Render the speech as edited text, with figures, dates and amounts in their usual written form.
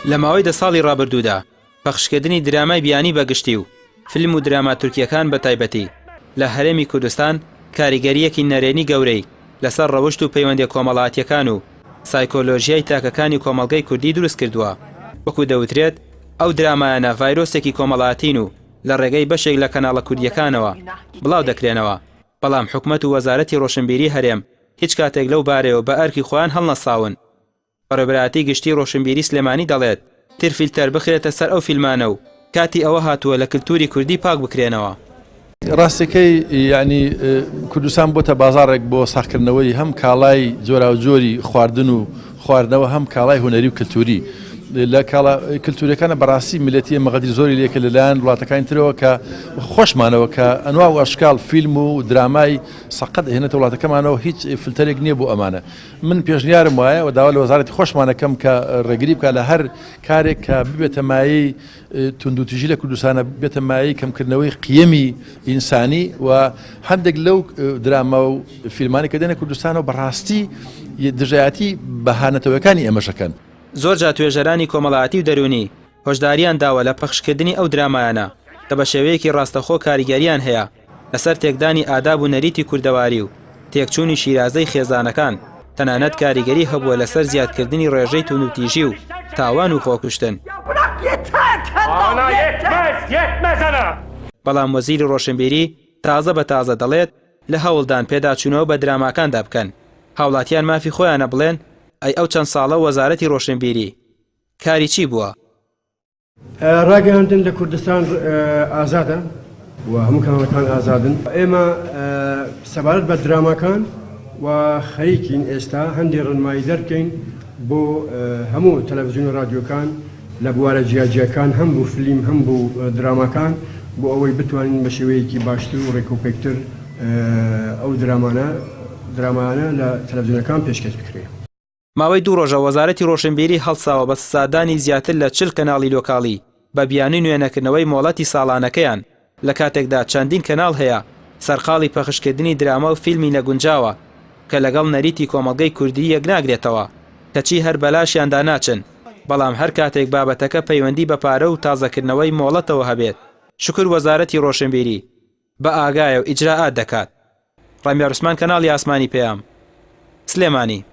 لە ماوەی 10 ساڵی ڕابردوودا پەخشکردنی درامای بیانی بەگشتی و فیلم و دراما تورکیەکان بە تایبەتی لە هەرێمی کوردستان کاریگەریەکی نەرێنی گەورەی لەسەر ڕەوشت و پەیوەندی کۆمەڵایەتیەکان و سایکۆلۆژیای تاکەکانی کۆمەڵگەی کوردی دروست کردووە. وەکو دەوترێت ئەو درامایانە ڤایرۆسێکی کۆمەڵایەتین و لە ڕێگەی بەشێک لە کەناڵە کوردیەکانەوە بڵاو دەکرێنەوە، بەڵام حکومەت و وەزارەتی ڕۆشنبیری هەرێم هیچ کاتێک لەو بارەوە بە ئەرکی خۆیان هەڵنەساون. بەڕێوەبەراتی گشتی ڕۆشنبیری سلێمانی دەڵێت ترفیلتەر بخرێتە سەر ئەو فیلمانە و کاتی ئەوە هاتووە لە کلتوری کوردی پاک بکرێنەوە. ڕاستەکەی یعنی کوردستان بۆتە بازارێک بۆ ساختکردنەوەی هەم کاڵای جۆرا و جۆری خواردن و خواردنەوە هەم کاڵای هوەری و کلتوری. لە کلتورەکانە بەڕاستی میلەتی مەغەدی زۆری لێکە لەلایەن وڵاتەکانی ترەوە کە خۆشمانەوە کە ئەنوا و ئەشکال فیلم و درامای سەقەت هێنێتە وڵاتەکەمانەوە هیچ فلتەرێک نییە بۆ ئەمانە. من پێشنیارم وایە و داوا لە وەزارەتی خۆشمانەکەم کە ڕێگری بکە لە هەر کارێک کە ببێتە مایەی توندوتیژی لە کوردستانە بێتە مایەی کەمکردنەوەی قیەمی ئینسانی و هەندێک لەو دراما و فیلمانی کە دێنە کوردستانەوە بەڕاستی دژایەتی بەهانەتەوەکانی ئێمەشەکەن. زۆر جا توێژەرانی کۆمەڵایەتی و دەرونی هۆشداریان داوە لە پەخشکردنی ئەو درامایانە کە بە شێوەیەکی ڕاستەخۆ کاریگەریان هەیە لەسەر تێکدانی ئاداب و نەریتی کوردەواری و تێکچوونی شیرازەی خێزانەکان، تەنانەت کاریگەری هەبووە لەسەر زیادکردنی ڕێژەی توندوتیژی و تاوان و خۆکوشتن. بەڵام وەزیری ڕۆشنبیری تازە بە تازە دەڵێت لە هەوڵدان پێداچوونەوە بە دراماکاندا بکەن، هاوڵاتیان مافی خۆیانە بڵێن ئەی ئەو چەند ساڵە وەزارەتی ڕۆشنبیری کاری چی بووە؟ ڕاگەیاندن لە کوردستان ئازادە و هەموو کەناڵەکان ئازادن. ئێمە سەبارەت بە دراماکان و خەریکین ئێستا هەندێک ڕنمایی دەرکەین بۆ هەموو تەلەڤیزیۆن و رادیۆکان لە بوارە جیاجیەکان هەم بوو فیلم هەم بوو دراماکان بۆ ئەوەی بتوانین بە شێوەیەکی باشتر و ڕێکوپێکتر ئەو درامانە لە تەلەڤیزیۆنەکان پێشکەش بکرێت. ماوەی 2 ڕۆژە وەزارەتی ڕۆشنبیری هەڵساوە بە سادانی زیاتر لە 40 کەناڵی لۆکاڵی بە بیانی نوێنەکردنەوەی مۆڵەتی ساڵانەکەیان لە کاتێکدا چەندین کەناڵ هەیە سەرقاڵی پەخشکردنی دراما و فیلمی نەگونجاوە کە لەگەڵ نەریتی کۆمەڵگەی کوردی یەکناگرێتەوە کەچی هەر بەلاشیاندا ناچن، بەڵام هەر کاتێک بابەتەکە پەیوەندی بە پارە و تازەکردنەوەی مۆڵەتەوە هەبێت شکر وەزارەتی ڕۆشنبیری بە ئاگایە و ئیجراعات دەکات. ڕامیار عوسمان، کەناڵی ئاسمانی پێام، سلێمانی.